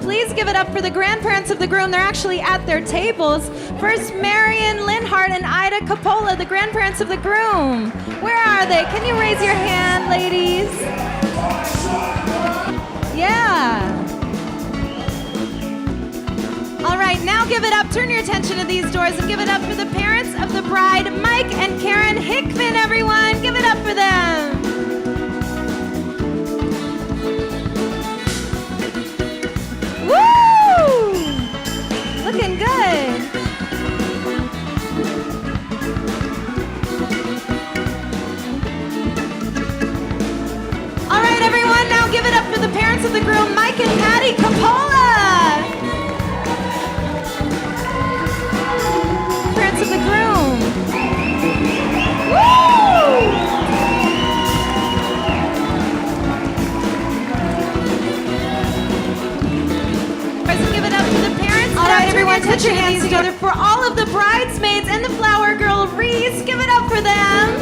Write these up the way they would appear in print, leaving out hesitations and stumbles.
Please give it up for the grandparents of the groom. They're actually at their tables. First, Marion Linhart and Ida Coppola, the grandparents of the groom. Where are they? Can you raise your hand, ladies? Yeah. All right, now give it up. Turn your attention to these doors and give it up for the parents of the bride, Mike and Karen Hickman, everyone. Give it up for them. Woo! Looking good. All right, everyone, now give it up for the parents of the groom, Mike and Patty Coppola. Parents of the groom. Woo! Give it up to the parents. All right, everyone, put your hands together for all of the bridesmaids and the flower girl wreaths. Give it up for them.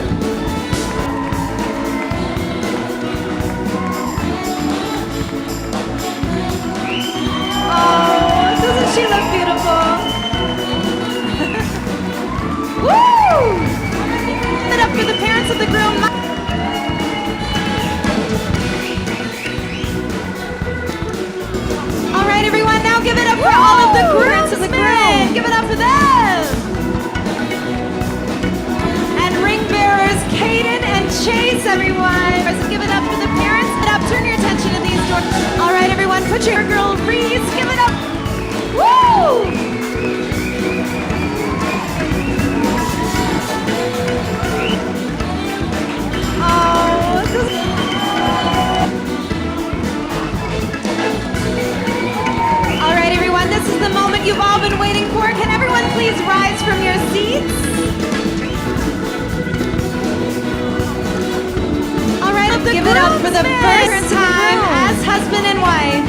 Oh, doesn't she look beautiful? Woo! Give it up for the parents of the groom. All right, everyone, now give it up for all of the groomsmen. Give it up for them. And ring bearers, Caden and Chase, everyone. Give it up for the parents. Get up, turn your attention to these doors. All right, everyone, put your girl wreaths. Give it up. Woo! Oh, this is... All right, everyone, this is the moment you've all been waiting for. Can everyone please rise from your seats? All right, give it up for the first time as husband and wife.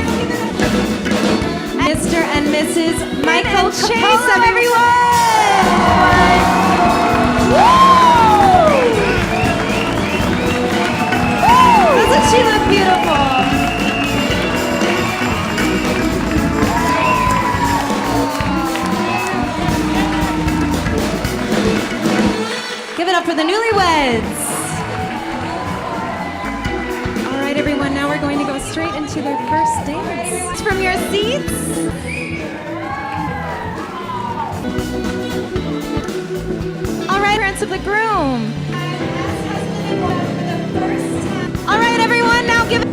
Mr. and Mrs. Michael Chase, everyone! Woo! Woo! Doesn't she look beautiful? Give it up for the newlyweds. All right, everyone, now we're going to go straight into their first dance. From your seats. All right, parents of the groom. All right, everyone, now give it...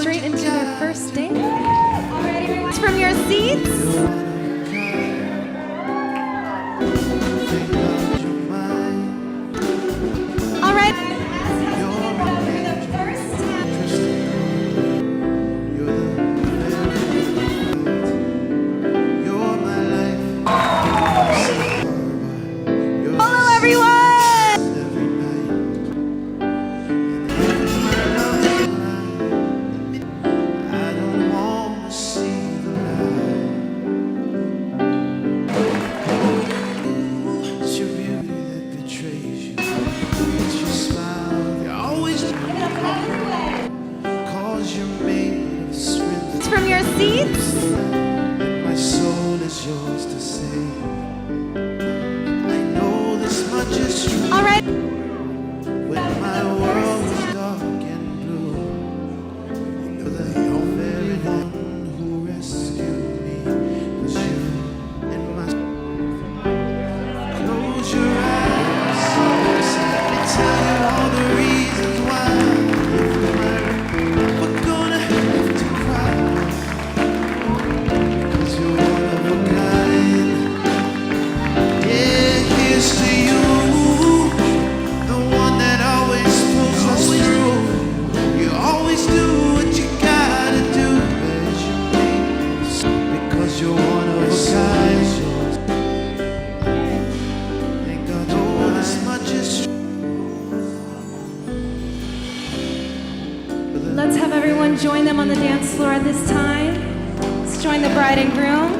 Straight into their first dance. From your seats. All right. Hello, everyone. bride and groom.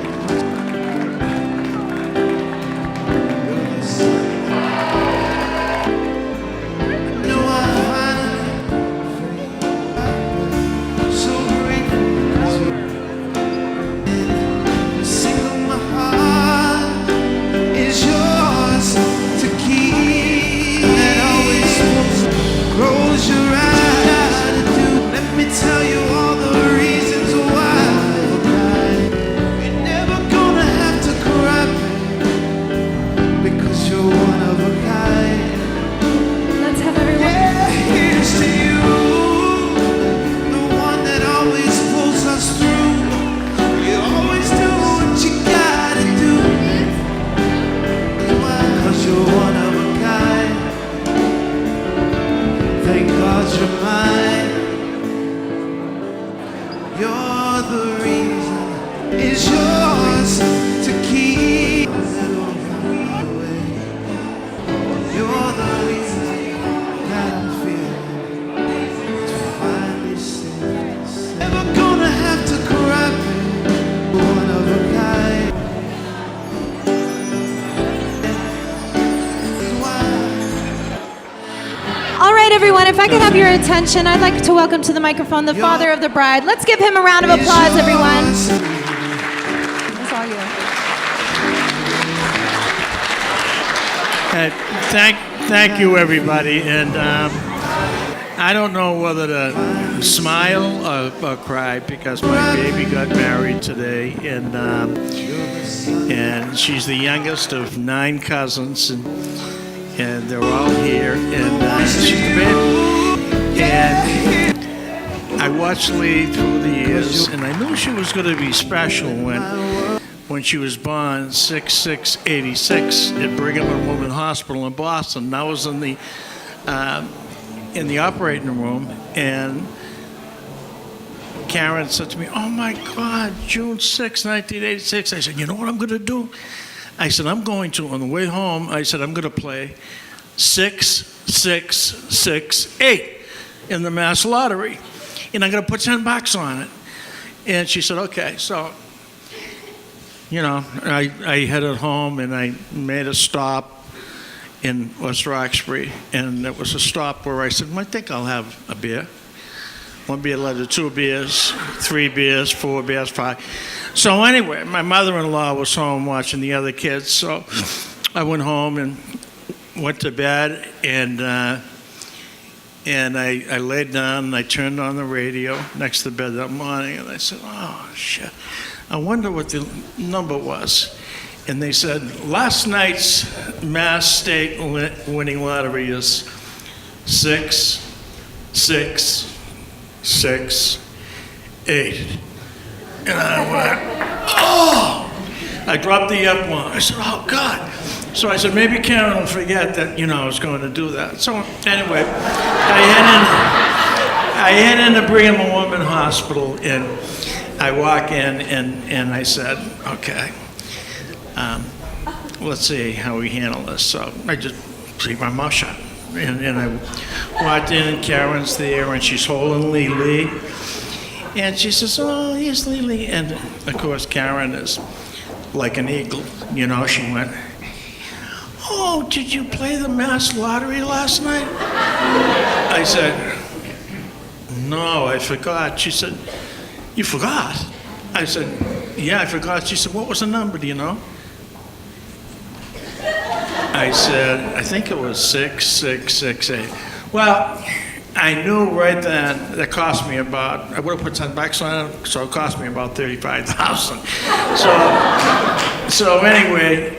Everyone, if I could have your attention, I'd like to welcome to the microphone the father of the bride. Let's give him a round of applause, everyone. It's all you. Thank you, everybody. And I don't know whether to smile or cry because my baby got married today, and she's the youngest of 9 cousins, and they're all here, and she's the baby. And I watched Lee through the years, and I knew she was going to be special when she was born 6/6/86 at Brigham and Women's Hospital in Boston. I was in the operating room, and Karen said to me, "Oh my God, June 6, 1986." I said, "You know what I'm going to do?" I said, "I'm going to, on the way home," I said, "I'm going to play 6668 in the Mass Lottery, and I'm going to put $10 on it." And she said, "Okay." So, you know, I headed home, and I made a stop in West Roxbury, and it was a stop where I said, "I think I'll have a beer." 1 beer led to 2 beers, 3 beers, 4 beers, 5. So anyway, my mother-in-law was home watching the other kids, so I went home and went to bed, and I laid down and I turned on the radio next to the bed that morning, and I said, "Oh shit, I wonder what the number was." And they said, "Last night's Mass State winning lottery is 6668. And I went, "Oh!" I dropped the F1. I said, "Oh, God." So I said, maybe Karen will forget that, I was going to do that. So anyway, I head into Brigham and Women's Hospital, and I walk in, and I said, "Okay, let's see how we handle this." So I just keep my mouth shut. And I walked in, and Karen's there, and she's holding Lee. And she says, "Oh, here's Lee." And of course, Karen is like an eagle. She went, "Oh, did you play the Mass Lottery last night?" I said, "No, I forgot." She said, "You forgot?" I said, "Yeah, I forgot." She said, "What was the number, do you know?" I said, "I think it was 6668. Well, I knew right then that cost me about, I would have put $10 on it, so it cost me about $35,000. So anyway,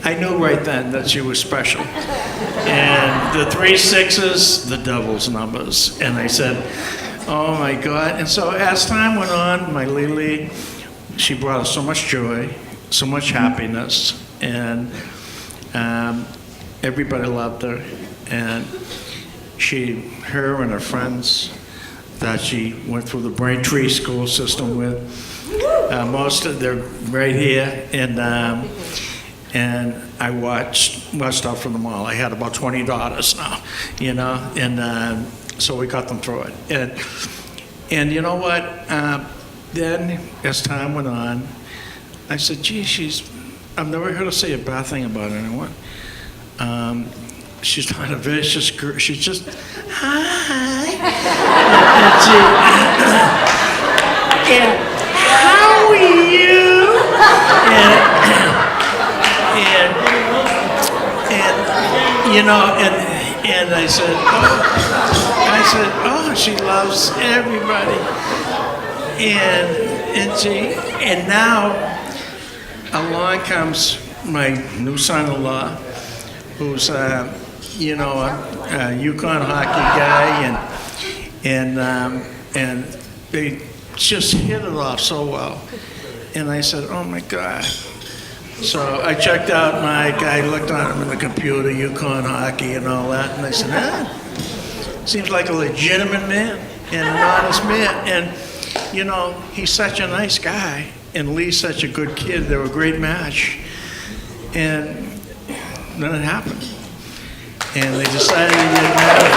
I knew right then that she was special. And the 3 6s, the devil's numbers. And I said, "Oh my God." And so as time went on, my Lily, she brought us so much joy, so much happiness, and everybody loved her. And her and her friends that she went through the Braintree school system with, most of they're right here, and I watched out for them all. I had about 20 daughters now, and so we got them through it. And you know what? then, as time went on, I said, gee, I've never heard her say a bad thing about anyone. She's not a vicious girl. She's just, hi. And how are you? And you know, and I said, oh, she loves everybody. And now along comes my new son-in-law, who's you know, a Yukon hockey guy, and they just hit it off so well. And I said, oh my God. So I checked out Mike, I looked on him in the computer, Yukon hockey and all that, and I said, seems like a legitimate man and an honest man. And, you know, he's such a nice guy, and Lee's such a good kid. They were a great match. And then it happened. And they decided to get married.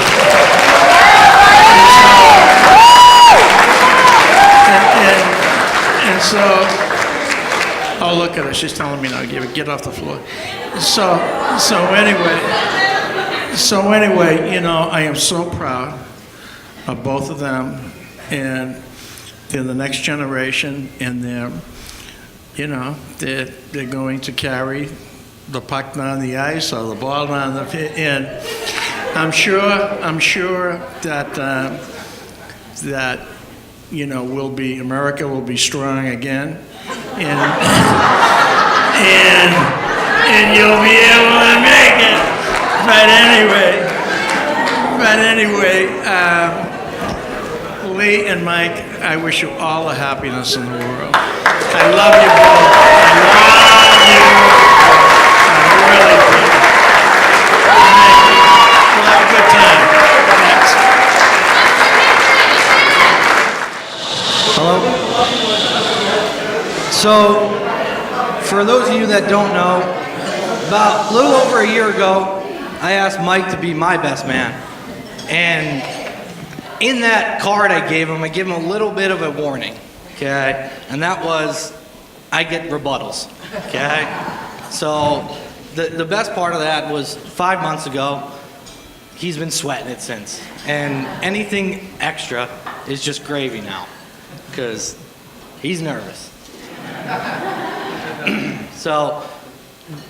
And so, oh, look at her. She's telling me now, get off the floor. So anyway, you know, I am so proud of both of them, and they're the next generation, and they're, you know, they're going to carry the puck down the ice or the ball down the pit, and I'm sure that that, you know, America will be strong again, and you'll be able to make it. But anyway, Lee and Mike, I wish you all the happiness in the world. I love you both. I really do. We'll have a good time. Thanks. Hello. So, for those of you that don't know, about a little over a year ago, I asked Mike to be my best man. And in that card I gave him a little bit of a warning, okay? And that was, I get rebuttals, okay? So, the best part of that was 5 months ago, he's been sweating it since. And anything extra is just gravy now, because he's nervous. So,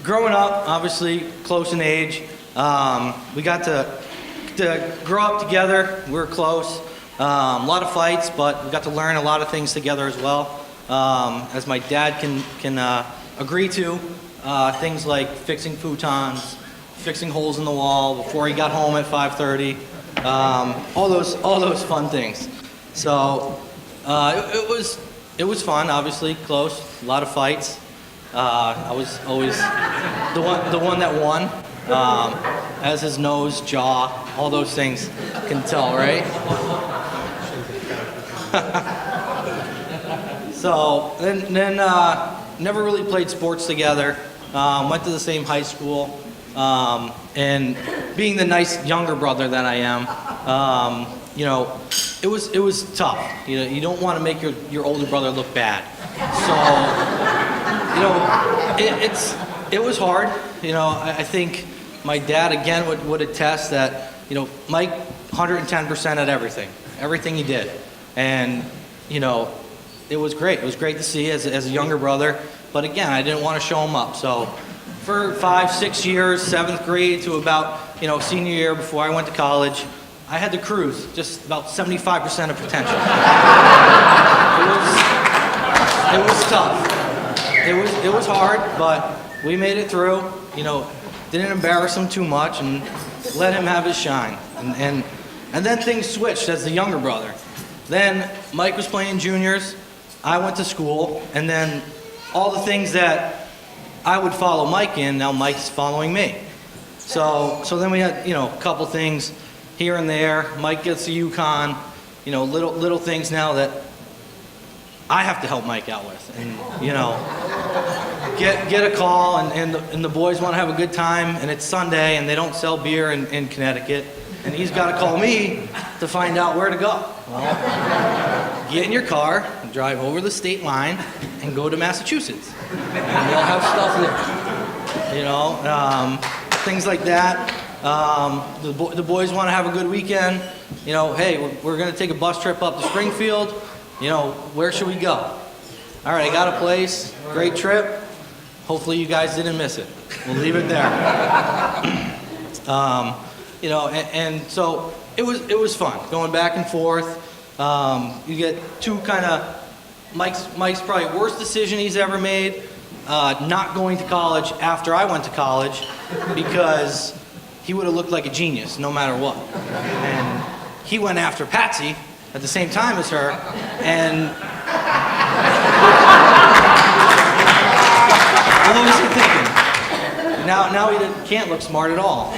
growing up, obviously close in age, we got to grow up together. We were close. A lot of fights, but we got to learn a lot of things together as well. As my dad can agree to, things like fixing futons, fixing holes in the wall before he got home at 5:30, all those fun things. So it was fun, obviously close, a lot of fights. I was always the one that won, as his nose, jaw, all those things can tell, right? So then never really played sports together. Went to the same high school, and being the nice younger brother that I am, you know, it was tough. You know, you don't want to make your older brother look bad. So, you know, it was hard. You know, I think my dad again would attest that, you know, Mike 110% at everything he did, and you know, it was great. It was great to see as a younger brother. But again, I didn't want to show him up. So for 5, 6 years, 7th grade to about, you know, senior year before I went to college, I had to cruise just about 75% of potential. It was tough. It was hard, but we made it through. You know, didn't embarrass him too much and let him have his shine. And then things switched as the younger brother. Then Mike was playing juniors, I went to school, and then all the things that I would follow Mike in, now Mike's following me. So then we had, you know, a couple things here and there. Mike gets the Yukon, you know, little things now that I have to help Mike out with. And, you know, get a call and the boys want to have a good time, and it's Sunday and they don't sell beer in Connecticut, and he's got to call me to find out where to go. Well, get in your car, drive over the state line and go to Massachusetts. And they'll have stuff there. You know, things like that. The boys want to have a good weekend. You know, hey, we're going to take a bus trip up to Springfield. You know, where should we go? All right, I got a place. Great trip. Hopefully you guys didn't miss it. We'll leave it there. You know, and so it was fun going back and forth. You get two kind of Mike's probably worst decision he's ever made. Not going to college after I went to college, because he would have looked like a genius no matter what. And he went after Patsy at the same time as her, and what was he thinking? Now he can't look smart at all.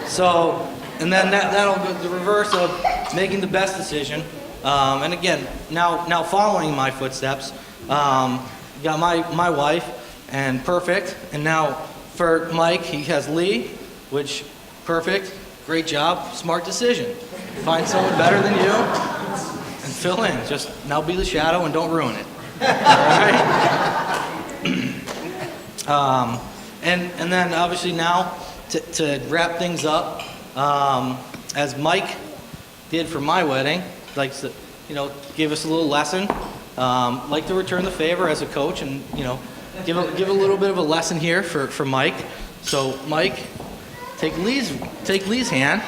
So, and then that'll go the reverse of making the best decision. And again, now following my footsteps, got my wife, and perfect. And now for Mike, he has Lee, which perfect, great job, smart decision. Find someone better than you and fill in. Just now be the shadow and don't ruin it. All right? And then obviously now to wrap things up, as Mike did for my wedding, likes to, you know, give us a little lesson. Like to return the favor as a coach, and you know, give a little bit of a lesson here for Mike. So Mike, take Lee's hand.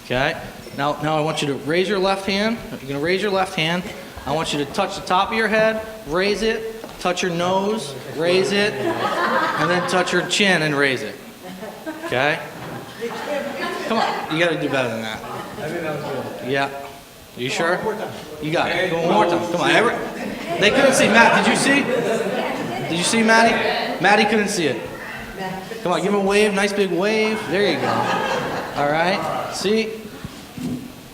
Okay. Now I want you to raise your left hand. You're gonna raise your left hand. I want you to touch the top of your head, raise it, touch your nose, raise it, and then touch your chin and raise it. Okay? Come on, you gotta do better than that. I think that was good. Yeah. Are you sure? You got it. Go one more time. Come on. They couldn't see. Matt, did you see? Did you see Maddie? Maddie couldn't see it. Come on, give him a wave. Nice big wave. There you go. All right. See?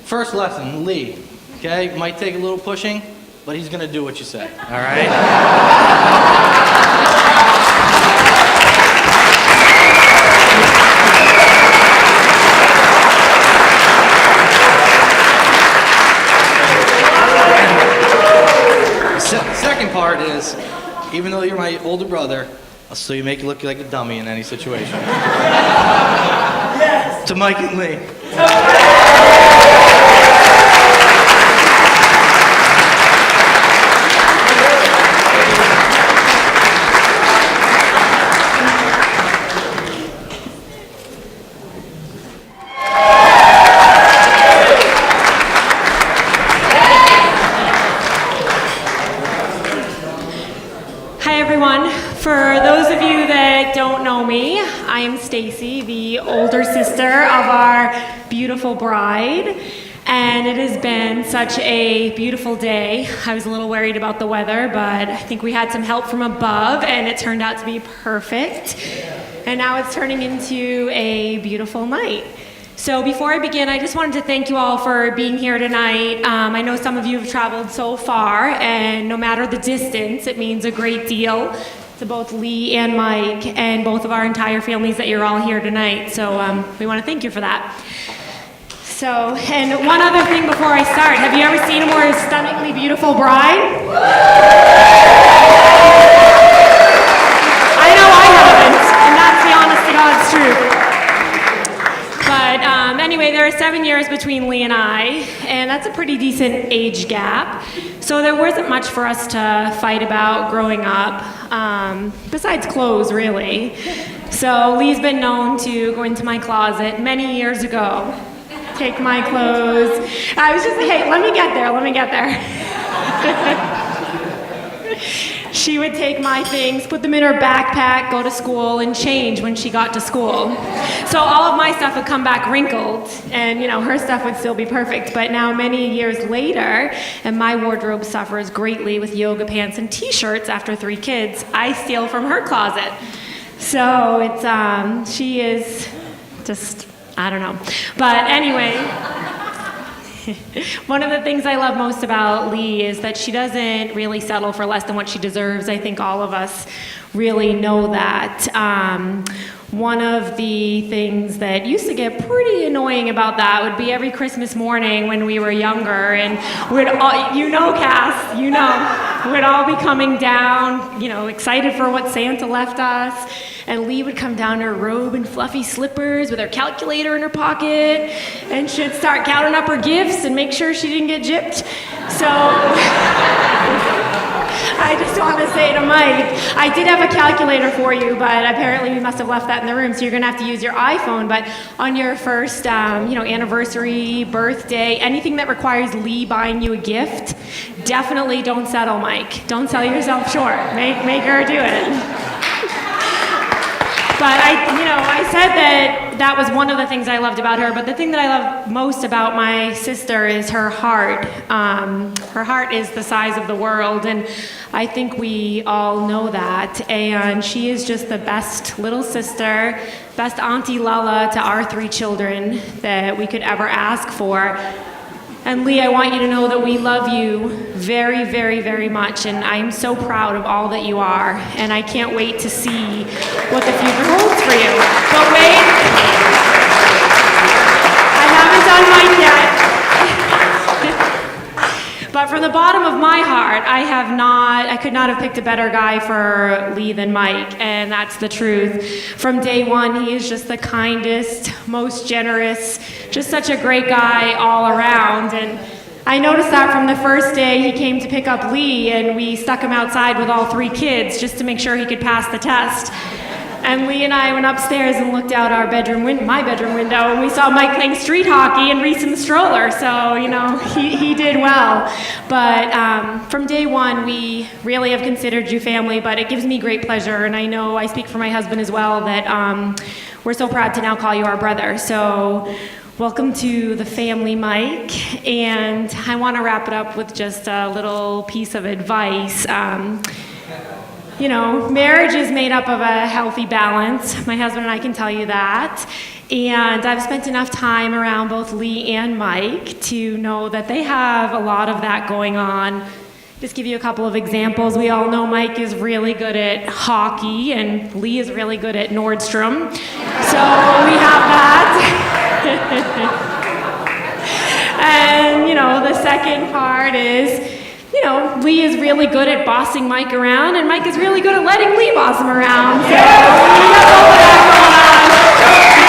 First lesson, Lee. Okay? Might take a little pushing, but he's going to do what you say. All right? Second part is, even though you're my older brother, I'll still make you look like a dummy in any situation. Yes! To Mike and Lee. For those of you that don't know me, I am Stacy, the older sister of our beautiful bride, and it has been such a beautiful day. I was a little worried about the weather, but I think we had some help from above, and it turned out to be perfect. And now it's turning into a beautiful night. So before I begin, I just wanted to thank you all for being here tonight. I know some of you have traveled so far, and no matter the distance, it means a great deal to both Lee and Mike and both of our entire families that you're all here tonight. So we want to thank you for that. So, and one other thing before I start, have you ever seen a more stunningly beautiful bride? I know I haven't, and that's the honest to God's truth. But anyway, there are 7 years between Lee and I, and that's a pretty decent age gap. So there wasn't much for us to fight about growing up, besides clothes, really. So Lee's been known to go into my closet many years ago, take my clothes. I was just like, hey, let me get there. She would take my things, put them in her backpack, go to school, and change when she got to school. So all of my stuff would come back wrinkled, and you know, her stuff would still be perfect. But now, many years later, and my wardrobe suffers greatly with yoga pants and t-shirts after 3 kids, I steal from her closet. So it's, she is just, I don't know. But anyway, One of the things I love most about Lee is that she doesn't really settle for less than what she deserves. I think all of us really know that. One of the things that used to get pretty annoying about that would be every Christmas morning when we were younger, and we'd all, Cass, we'd all be coming down, excited for what Santa left us, and Lee would come down in her robe and fluffy slippers with her calculator in her pocket, and she'd start counting up her gifts and make sure she didn't get gypped. So I just want to say to Mike, I did have a calculator for you, but apparently we must have left that in the room, so you're going to have to use your iPhone. But on your first, anniversary, birthday, anything that requires Lee buying you a gift, definitely don't settle, Mike. Don't sell yourself short. Make her do it. But I said that was one of the things I loved about her, but the thing that I love most about my sister is her heart. Her heart is the size of the world, and I think we all know that. And she is just the best little sister, best Auntie Lala to our 3 children that we could ever ask for. And Lee, I want you to know that we love you very, very, very much, and I am so proud of all that you are, and I can't wait to see what the future holds for you. But wait, I haven't done mine yet. But from the bottom of my heart, I could not have picked a better guy for Lee than Mike, and that's the truth. From day one, he is just the kindest, most generous, just such a great guy all around. And I noticed that from the first day he came to pick up Lee, and we stuck him outside with all 3 kids just to make sure he could pass the test. And Lee and I went upstairs and looked out my bedroom window, and we saw Mike playing street hockey and Reese in the stroller. So, he did well. But from day one, we really have considered you family, but it gives me great pleasure, and I know I speak for my husband as well, that we're so proud to now call you our brother. So welcome to the family, Mike. And I want to wrap it up with just a little piece of advice. Marriage is made up of a healthy balance. My husband and I can tell you that. And I've spent enough time around both Lee and Mike to know that they have a lot of that going on. Just give you a couple of examples. We all know Mike is really good at hockey, and Lee is really good at Nordstrom. So we have that. And, the second part is, Lee is really good at bossing Mike around, and Mike is really good at letting Lee boss him around. So we have all of that going on.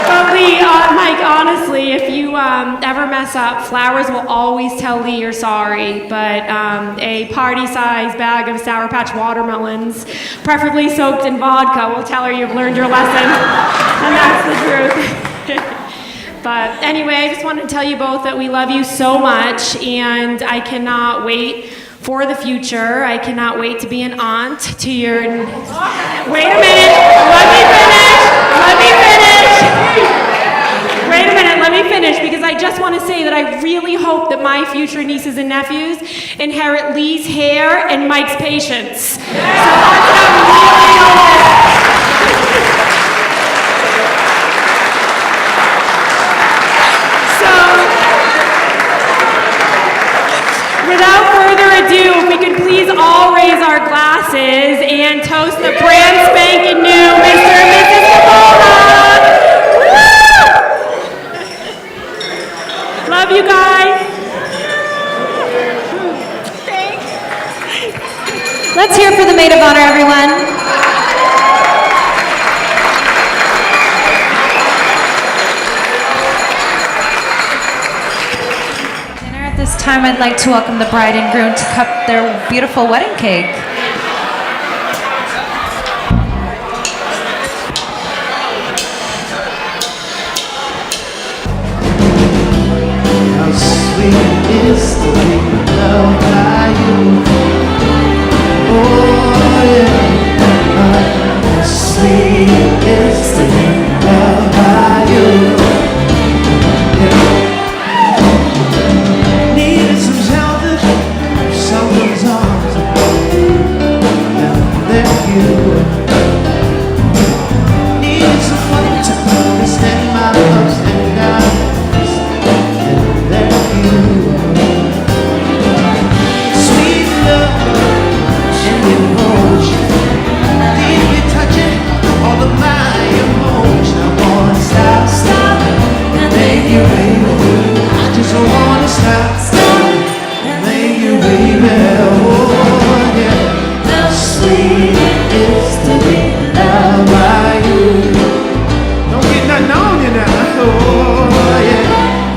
But Lee, Mike, honestly, if you ever mess up, Flowers will always tell Lee you're sorry, but a party-sized bag of Sour Patch watermelons, preferably soaked in vodka, will tell her you've learned your lesson, and that's the truth. But anyway, I just wanted to tell you both that we love you so much, and I cannot wait for the future. I cannot wait to be an aunt to your... Wait a minute! Let me finish, because I just want to say that I really hope that my future nieces and nephews inherit Lee's hair and Mike's patience. So that's what I'm really hoping. Without further ado, if we could please all raise our glasses and toast the brand spanking new Mr. and Mrs. Cavola. Love you guys. Thanks. Let's hear for the maid of honor, everyone. This time I'd like to welcome the bride and groom to cut their beautiful wedding cake. How sweet is the being loved by you. Oh yeah. How sweet is the being loved by you. Needed some shelter, someone's arms. make you, baby. I just wanna stop and make you, baby. Oh, yeah. How sweet it is to be loved by you. Don't get nothing on you now. Oh, yeah.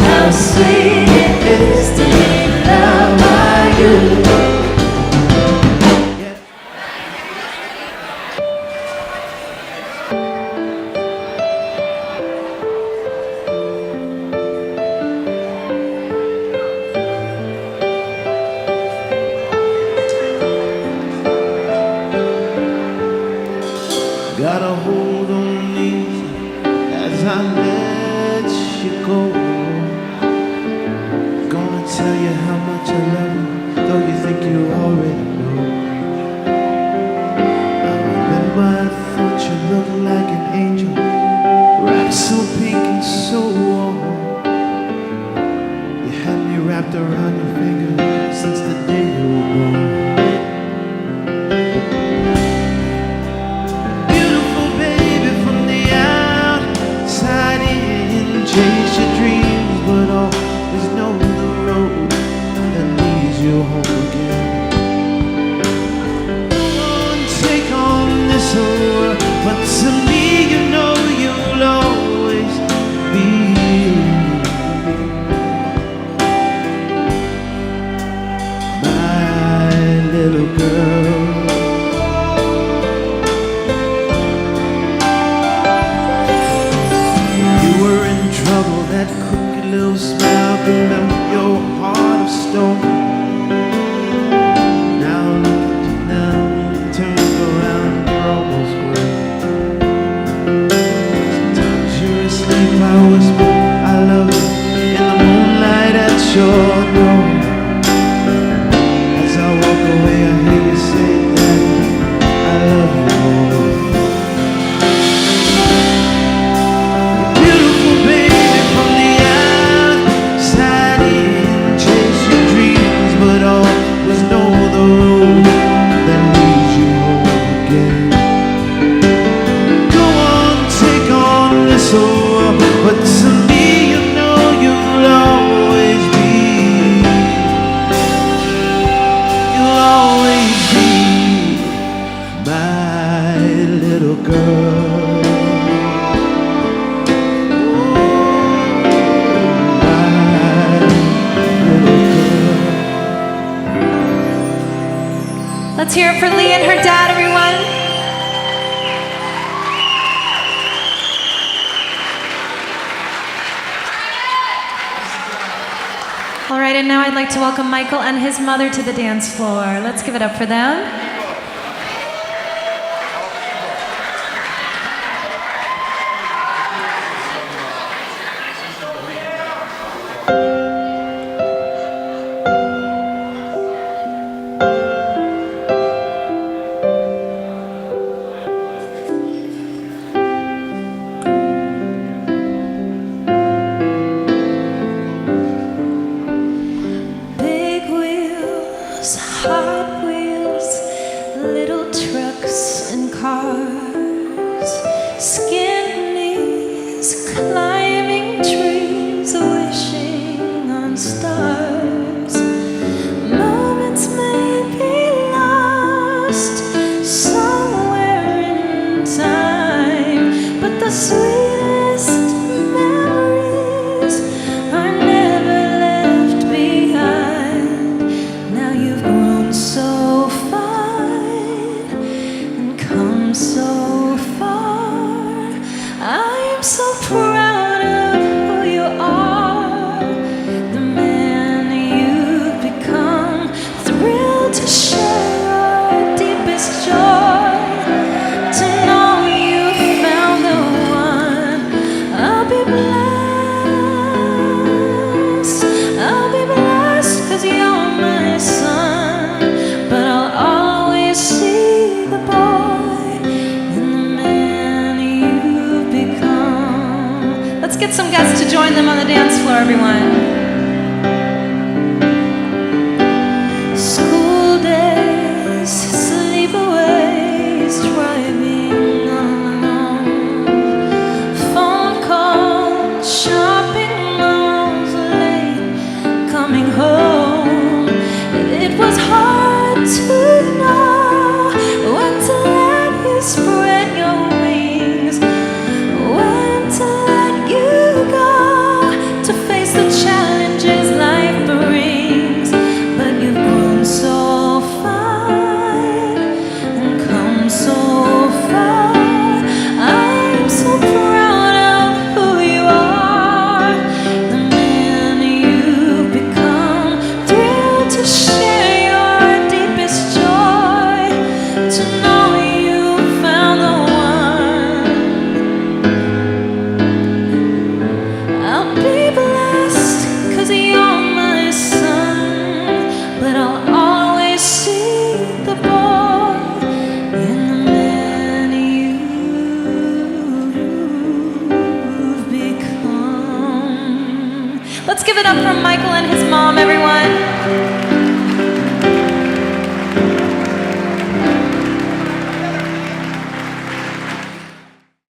How sweet it is to be loved by you. Got a hold on me as I let you go. Gonna tell you how much I love you, though you think you already know. I remember I thought you looked like an angel, wrapped so pink and so warm. You had me wrapped around your finger since the day you were born. Chase your dreams, but always know the road that leads you home again. Take on this world, but to me, you know you'll always be my little girl. That crooked little smile could melt your heart of stone. Now look at you now, turned around, you're almost grown. Sometimes you're asleep, I whisper, I love you, in the moonlight at your door. As I walk away, I hear you say that I love you more. But to me, you know you'll always be, you'll always be my little girl. My little girl. Let's hear it for Lee and her dad, everyone. All right, and now I'd like to welcome Michael and his mother to the dance floor. Let's give it up for them. Hot wheels, little trucks and cars, skin knees, climbing trees, wishing on stars. Moments may be lost somewhere in time, but the sweetest memories are never left behind. Now you've grown so fine and come so far. I am so proud of who you are, the man you've become. Thrilled to share our deepest joy, to know you found the one. I'll be blessed 'cause you're my son. But I'll always see the boy in the man you've become. Let's get some guests to join them on the dance floor, everyone. School days, sleepaways, driving alone, phone calls, shopping Let's give it up for Michael and his mom, everyone.